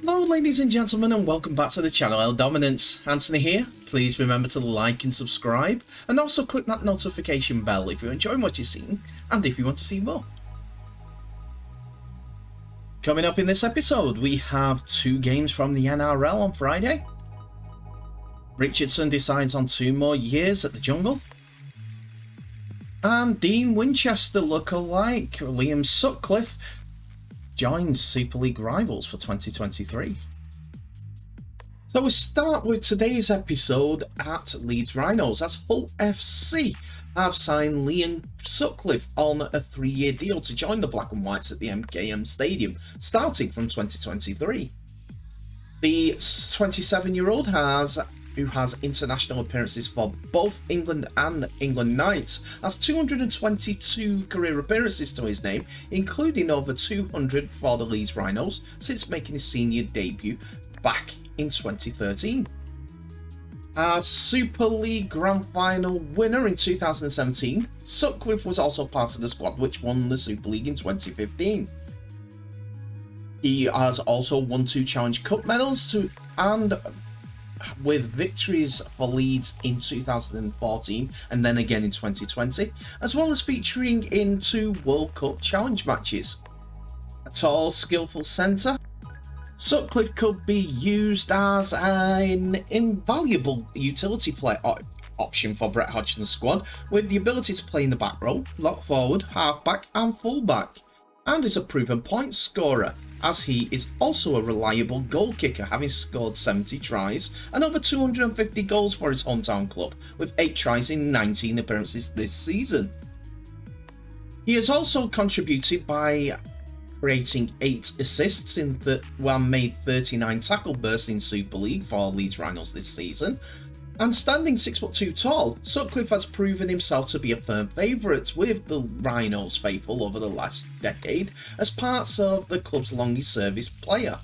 Hello ladies and gentlemen, and welcome back to the channel El Dominance. Anthony here. Please remember to like and subscribe, and also click that notification bell if you're enjoying what you're seeing and if you want to see more. Coming up in this episode, we have two games from the NRL on Friday. Richardson decides on 2 more years at the Jungle. And Dean Winchester lookalike Liam Sutcliffe joins Super League rivals for 2023. So we start with today's episode at Leeds Rhinos, as Hull FC have signed Liam Sutcliffe on a 3-year deal to join the Black and Whites at the MKM Stadium, starting from 2023. The 27-year-old who has international appearances for both England and England Knights, has 222 career appearances to his name, including over 200 for the Leeds Rhinos since making his senior debut back in 2013. As Super League Grand Final winner in 2017, Sutcliffe was also part of the squad which won the Super League in 2015. He has also won 2 Challenge Cup medals and with victories for Leeds in 2014 and then again in 2020, as well as featuring in 2 World Cup Challenge matches. A tall, skillful centre, Sutcliffe could be used as an invaluable utility player option for Brett Hodgson's squad, with the ability to play in the back row, lock forward, half-back and full-back, and is a proven point scorer, as he is also a reliable goal kicker, having scored 70 tries and over 250 goals for his hometown club, with 8 tries in 19 appearances this season. He has also contributed by creating 8 assists and made 39 tackle bursts in Super League for Leeds Rhinos this season. And standing 6'2" tall, Sutcliffe has proven himself to be a firm favourite with the Rhinos faithful over the last decade as parts of the club's longest service player.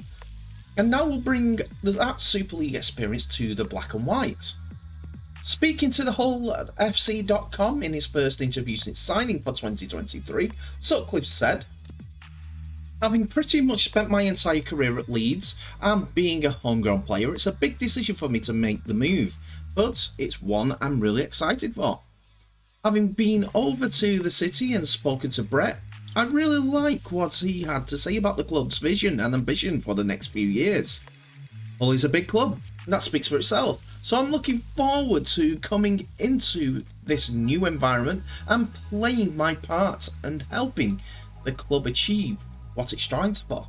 And now will bring that Super League experience to the Black and White. Speaking to the HullFC.com in his first interview since signing for 2023, Sutcliffe said, "Having pretty much spent my entire career at Leeds and being a homegrown player, it's a big decision for me to make the move, but it's one I'm really excited for. Having been over to the city and spoken to Brett, I really like what he had to say about the club's vision and ambition for the next few years. Hull is a big club, and that speaks for itself, so I'm looking forward to coming into this new environment and playing my part and helping the club achieve what it strives for."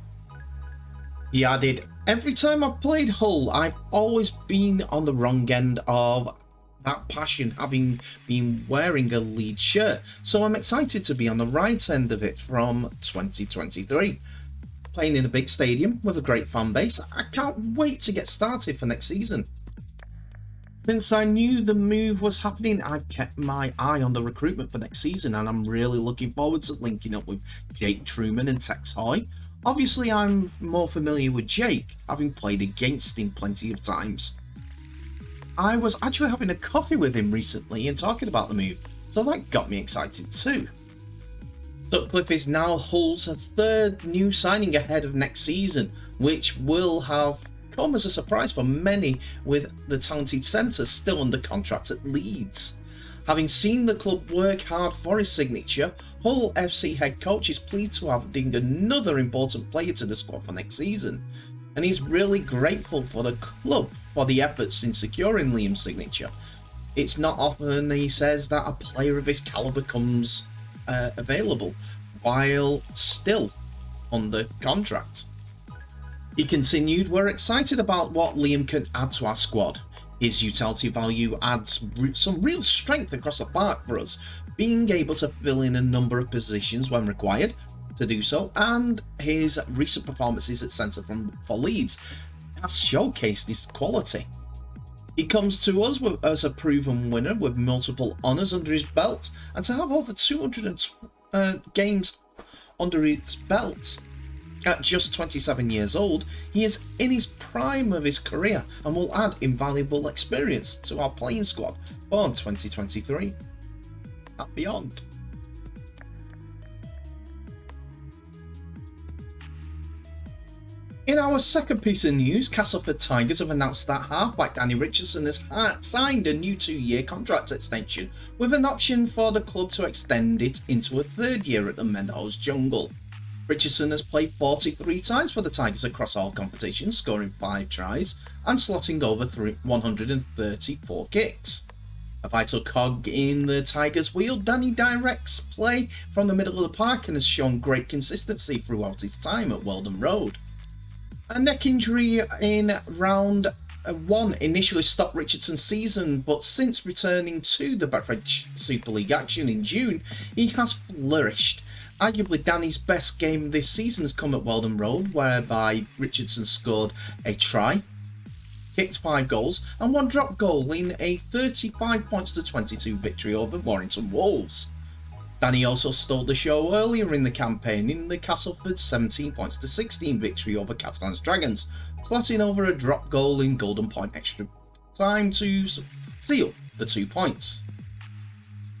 He added, "Every time I've played Hull, I've always been on the wrong end of that passion, having been wearing a Leeds shirt, so I'm excited to be on the right end of it from 2023. Playing in a big stadium with a great fan base, I can't wait to get started for next season. Since I knew the move was happening, I've kept my eye on the recruitment for next season, and I'm really looking forward to linking up with Jake Truman and Tex Hoy. Obviously, I'm more familiar with Jake, having played against him plenty of times. I was actually having a coffee with him recently and talking about the move, so that got me excited too." Sutcliffe is now Hull's 3rd new signing ahead of next season, which will have come as a surprise for many, with the talented centre still under contract at Leeds. Having seen the club work hard for his signature, Hull FC head coach is pleased to have added another important player to the squad for next season, and he's really grateful for the club for the efforts in securing Liam's signature. It's not often, he says, that a player of his calibre comes available while still under contract. He continued, "We're excited about what Liam can add to our squad. His utility value adds some real strength across the park for us, being able to fill in a number of positions when required to do so, and his recent performances at centre for Leeds has showcased his quality. He comes to us as a proven winner with multiple honours under his belt, and to have over 200 games under his belt. At just 27 years old, he is in his prime of his career and will add invaluable experience to our playing squad for 2023 and beyond." In our second piece of news, Castleford Tigers have announced that halfback Danny Richardson has signed a new 2-year contract extension with an option for the club to extend it into a third year at the Meadows Jungle. Richardson has played 43 times for the Tigers across all competitions, scoring 5 tries and slotting over 134 kicks. A vital cog in the Tigers' wheel, Danny directs play from the middle of the park and has shown great consistency throughout his time at Weldon Road. A neck injury in round 1 initially stopped Richardson's season, but since returning to the Beverage Super League action in June, he has flourished. Arguably Danny's best game this season has come at Weldon Road, whereby Richardson scored a try, kicked 5 goals and 1 drop goal in a 35 points to 22 victory over Warrington Wolves. Danny also stole the show earlier in the campaign in the Castleford 17 points to 16 victory over Catalan's Dragons, slotting over a drop goal in Golden Point extra time to seal the 2 points.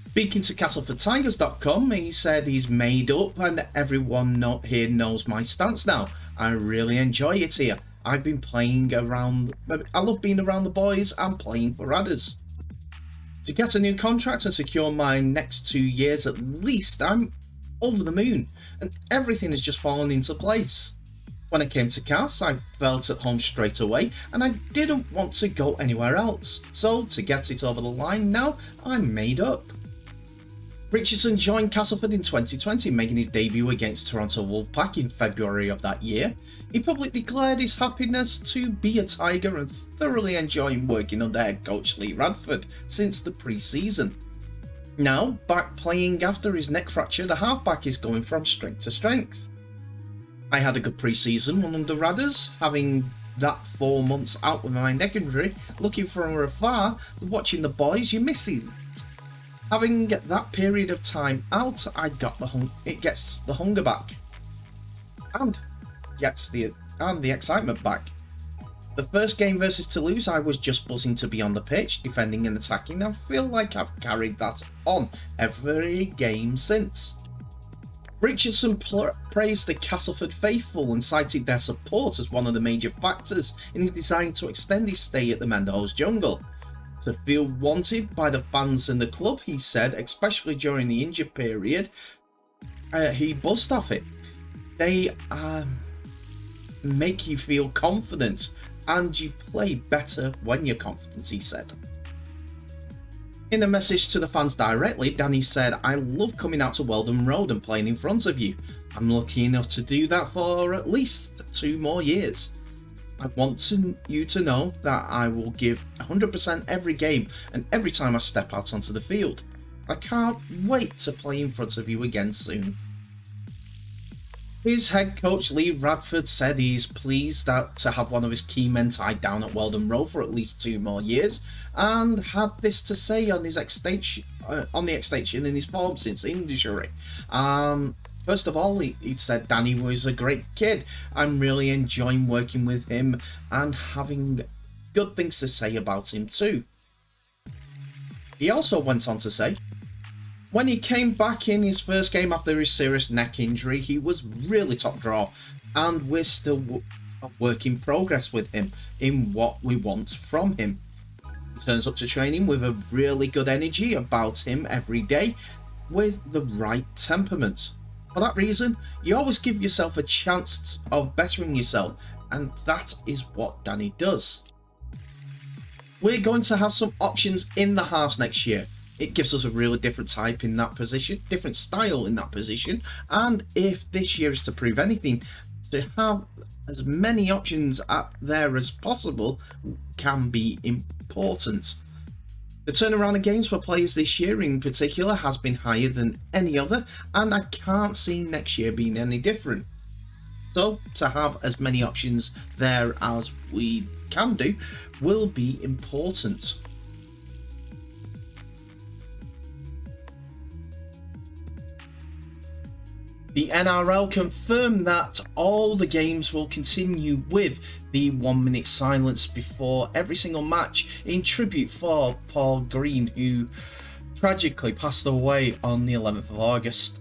Speaking to CastlefordTigers.com, he said he's made up and everyone here knows my stance now. I really enjoy it here. I've been playing around, I love being around the boys and playing for Radders. To get a new contract and secure my next 2 years at least, I'm over the moon, and everything has just fallen into place. When I came to Cass, I felt at home straight away, and I didn't want to go anywhere else. So to get it over the line now, I'm made up. Richardson joined Castleford in 2020, making his debut against Toronto Wolfpack in February of that year. He publicly declared his happiness to be a Tiger and thoroughly enjoying working under head coach Lee Radford since the pre-season. Now, back playing after his neck fracture, the halfback is going from strength to strength. I had a good pre-season under Radders, having that 4 months out with my neck injury, looking from afar, watching the boys, you miss it. Having that period of time out, it gets the hunger back, and gets the excitement back. The first game versus Toulouse, I was just buzzing to be on the pitch, defending and attacking. I feel like I've carried that on every game since. Richardson praised the Castleford faithful and cited their support as one of the major factors in his desire to extend his stay at the Meadows Jungle. To feel wanted by the fans and the club, he said, especially during the injury period, he buzzed off it. They make you feel confident, and you play better when you're confident, he said. In a message to the fans directly, Danny said, I love coming out to Weldon Road and playing in front of you. I'm lucky enough to do that for at least 2 more years. I want you to know that I will give 100% every game and every time I step out onto the field. I can't wait to play in front of you again soon. His head coach Lee Radford said he's pleased to have one of his key men tied down at Weldon Road for at least 2 more years, and had this to say on his extension, in his form since injury. First of all, he said Danny was a great kid. I'm really enjoying working with him and having good things to say about him too. He also went on to say, when he came back in his first game after his serious neck injury, he was really top draw, and we're still a work in progress with him in what we want from him. He turns up to training with a really good energy about him every day, with the right temperament. For that reason, you always give yourself a chance of bettering yourself, and that is what Danny does. We're going to have some options in the halves next year. It gives us a really different type in that position, different style in that position, and if this year is to prove anything, to have as many options there as possible can be important. The turnaround of games for players this year in particular has been higher than any other, and I can't see next year being any different. So to have as many options there as we can do will be important. The NRL confirmed that all the games will continue with the 1 minute silence before every single match in tribute for Paul Green, who tragically passed away on the 11th of August.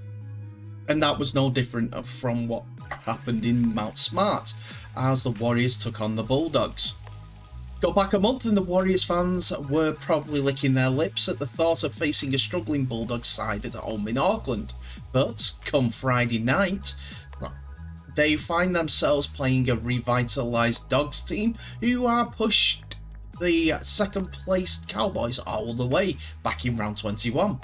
And that was no different from what happened in Mount Smart as the Warriors took on the Bulldogs. Go back a month and the Warriors fans were probably licking their lips at the thought of facing a struggling Bulldogs side at home in Auckland. But come Friday night, they find themselves playing a revitalised Dogs team who are pushed the second placed Cowboys all the way back in round 21.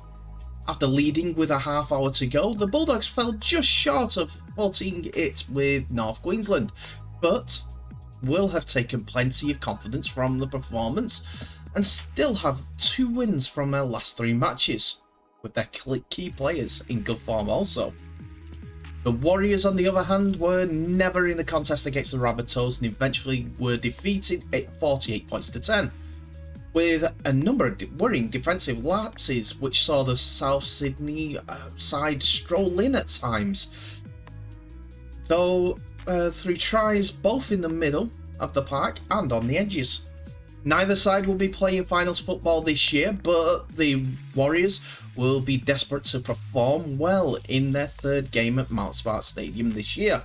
After leading with a half hour to go, the Bulldogs fell just short of putting it with North Queensland, but will have taken plenty of confidence from the performance and still have 2 wins from their last 3 matches, with their key players in good form also. The Warriors, on the other hand, were never in the contest against the Rabbitohs and eventually were defeated at 48 points to 10, with a number of worrying defensive lapses which saw the South Sydney side stroll in at times, though through tries both in the middle of the park and on the edges. Neither side will be playing finals football this year, but the Warriors will be desperate to perform well in their 3rd game at Mount Smart Stadium this year,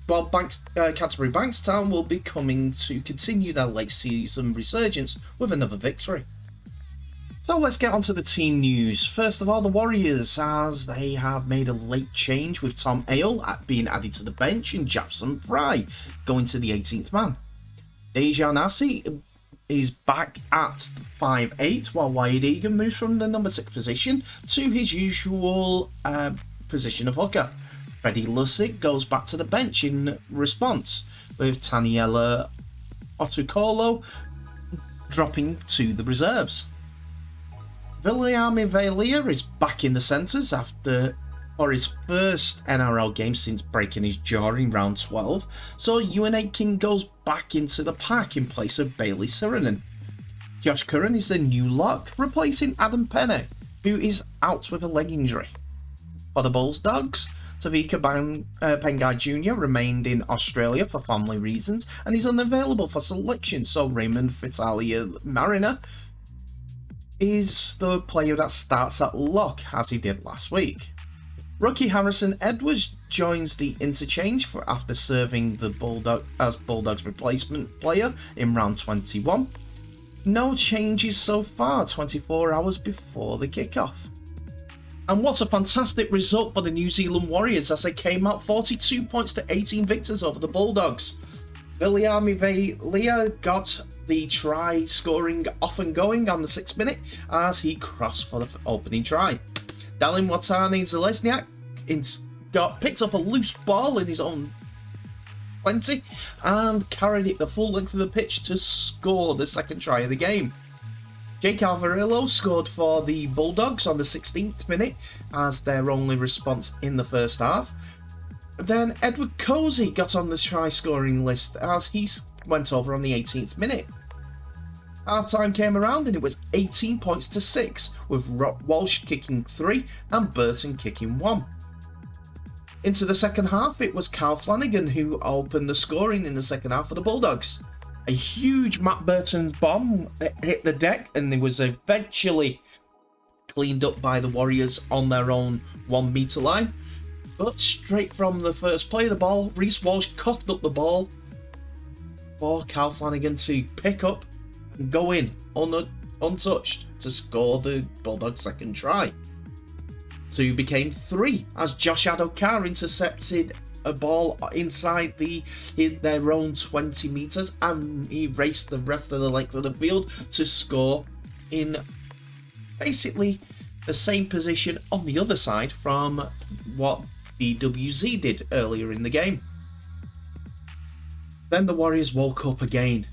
while Canterbury-Bankstown will be coming to continue their late season resurgence with another victory. So let's get on to the team news. First of all, the Warriors, as they have made a late change with Tom Ale being added to the bench and Jackson Fry going to the 18th man. Dejan Assi is back at 5'8", while Wyatt Egan moves from the number 6 position to his usual position of hooker. Freddie Lussick goes back to the bench in response, with Taniela Otukolo dropping to the reserves. Viliami Valia is back in the centres for his first NRL game since breaking his jaw in round 12, so Ewan Aitken goes back into the pack in place of Bailey Sirenen. Josh Curran is the new lock, replacing Adam Penne, who is out with a leg injury. For the Bulldogs, Tavika Pengai Jr. remained in Australia for family reasons and is unavailable for selection, so Raymond Fitalia Mariner is the player that starts at lock as he did last week. Rookie Harrison Edwards joins the interchange after serving the Bulldogs replacement player in round 21. No changes so far 24 hours before the kickoff. And what a fantastic result for the New Zealand Warriors as they came out 42 points to 18 victors over the Bulldogs. Viliami Valia got the try scoring off and going on the 6th minute as he crossed for the opening try. Dalin Watani Zalesniak picked up a loose ball in his own 20 and carried it the full length of the pitch to score the 2nd try of the game. Jake Alvarillo scored for the Bulldogs on the 16th minute as their only response in the first half. Then Edward Cozy got on the try scoring list as he went over on the 18th minute. Half time came around and it was 18 points to 6, with Walsh kicking 3 and Burton kicking 1. Into the second half, it was Carl Flanagan who opened the scoring in the second half for the Bulldogs. A huge Matt Burton bomb hit the deck and it was eventually cleaned up by the Warriors on their own 1 metre line. But straight from the first play of the ball, Reece Walsh coughed up the ball for Carl Flanagan to pick up and go in untouched to score the Bulldogs' 2nd try. 2 became 3 as Josh Adokar intercepted a ball inside their own 20 metres and he raced the rest of the length of the field to score in basically the same position on the other side from what BWZ did earlier in the game. Then the Warriors woke up again.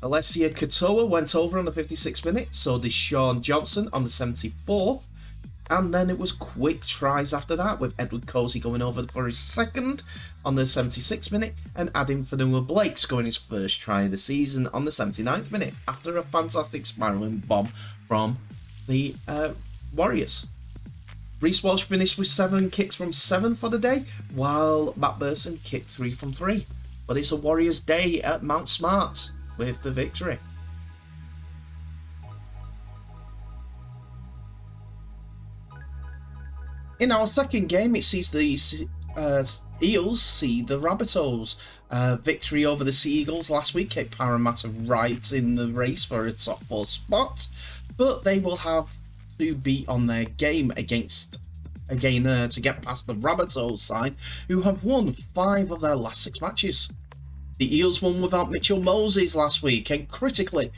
Alessia Katoa went over on the 56th minute, so did Sean Johnson on the 74th, and then it was quick tries after that, with Edward Cozy going over for his 2nd on the 76th minute and Adam Fanua Blake scoring his 1st try of the season on the 79th minute after a fantastic spiralling bomb from the Warriors. Reece Walsh finished with 7 kicks from 7 for the day, while Matt Burton kicked 3 from 3. But it's a Warriors day at Mount Smart with the victory. In our second game, it sees the Eels see the Rabbitohs. Victory over the Sea Eagles last week kept Parramatta right in the race for a top 4 spot, but they will have to be on their game against to get past the Rabbitohs side, who have won 5 of their last 6 matches. The Eels won without Mitchell Moses last week and crucially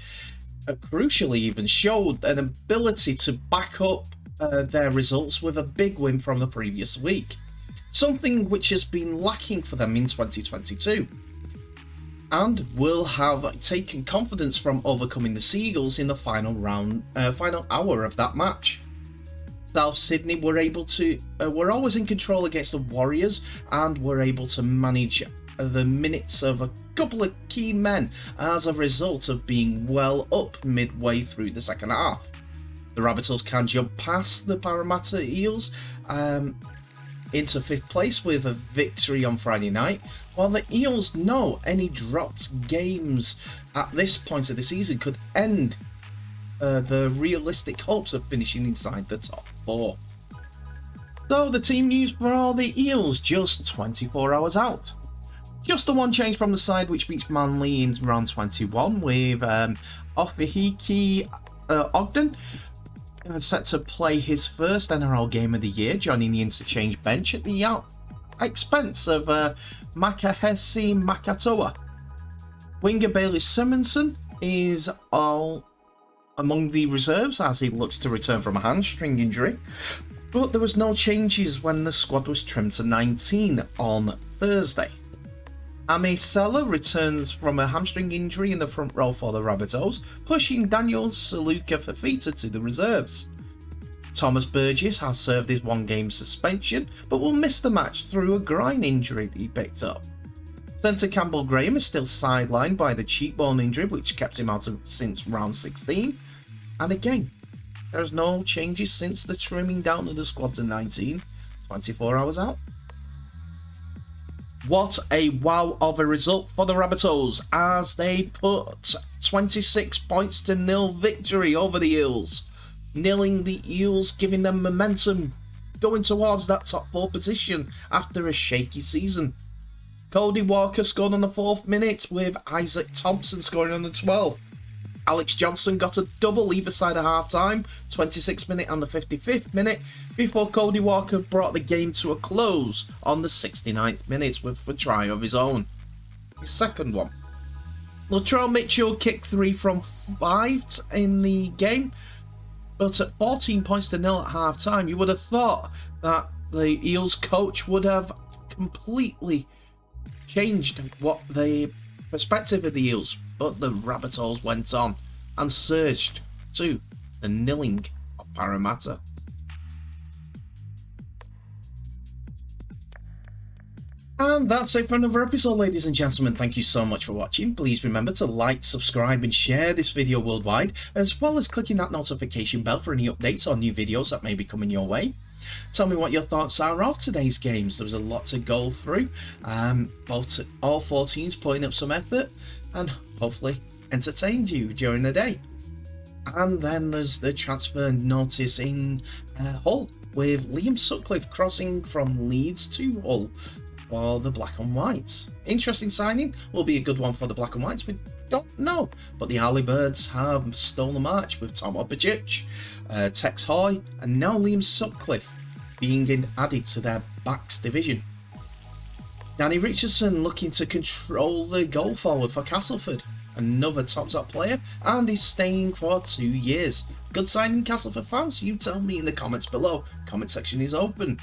even showed an ability to back up their results with a big win from the previous week, something which has been lacking for them in 2022, and will have taken confidence from overcoming the Sea Eagles in the final hour of that match. South Sydney were always in control against the Warriors and were able to manage the minutes of a couple of key men as a result of being well up midway through the second half. The Rabbitohs can jump past the Parramatta Eels into 5th place with a victory on Friday night, while the Eels know any dropped games at this point of the season could end the realistic hopes of finishing inside the top 4. So the team news for all the Eels just 24 hours out. Just the one change from the side, which beats Manly in round 21 with Ofahiki Ogden set to play his first NRL game of the year, joining the interchange bench at the expense of Makahesi Makatoa. Winger Bailey Simonson is all among the reserves as he looks to return from a hamstring injury, but there was no changes when the squad was trimmed to 19 on Thursday. Ame Sella returns from a hamstring injury in the front row for the Rabbitohs, pushing Daniel Saluka Fafita to the reserves. Thomas Burgess has served his 1-game suspension, but will miss the match through a groin injury that he picked up. Centre Campbell Graham is still sidelined by the cheekbone injury, which kept him out since round 16. And again, there's no changes since the trimming down of the squad to 19, 24 hours out. What a wow of a result for the Rabbitohs as they put 26 points to 0 victory over the Eels, nilling the Eels, giving them momentum going towards that top 4 position after a shaky season. Cody Walker scored on the 4th minute with Isaac Thompson scoring on the 12th. Alex Johnson got a double either side of half-time, 26th minute and the 55th minute, before Cody Walker brought the game to a close on the 69th minute with a try of his own. His second one. Latrell Mitchell kicked 3 from 5 in the game, but at 14 points to 0 at half-time, you would have thought that the Eels coach would have completely changed what the perspective of the Eels, but the Rabbitohs went on and surged to the nilling of Parramatta. And that's it for another episode, ladies and gentlemen. Thank you so much for watching. Please remember to like, subscribe and share this video worldwide, as well as clicking that notification bell for any updates on new videos that may be coming your way. Tell me what your thoughts are of today's games. There was a lot to go through, but all 4 teams putting up some effort and hopefully entertained you during the day. And then there's the transfer notice in Hull, with Liam Sutcliffe crossing from Leeds to Hull for the Black and Whites. Interesting signing, will be a good one for the Black and Whites, we don't know. But the Harley Birds have stolen the march with Tom Opacic, Tex Hoy and now Liam Sutcliffe being added to their backs division. Danny Richardson looking to control the goal forward for Castleford, another top player, and is staying for 2 years. Good signing, Castleford fans? You tell me in the comments below. Comment section is open.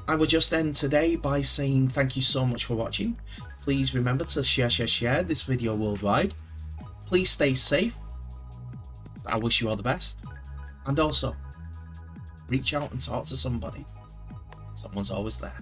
I will just end today by saying thank you so much for watching. Please remember to share this video worldwide. Please stay safe. I wish you all the best. And also, reach out and talk to somebody. Someone's always there.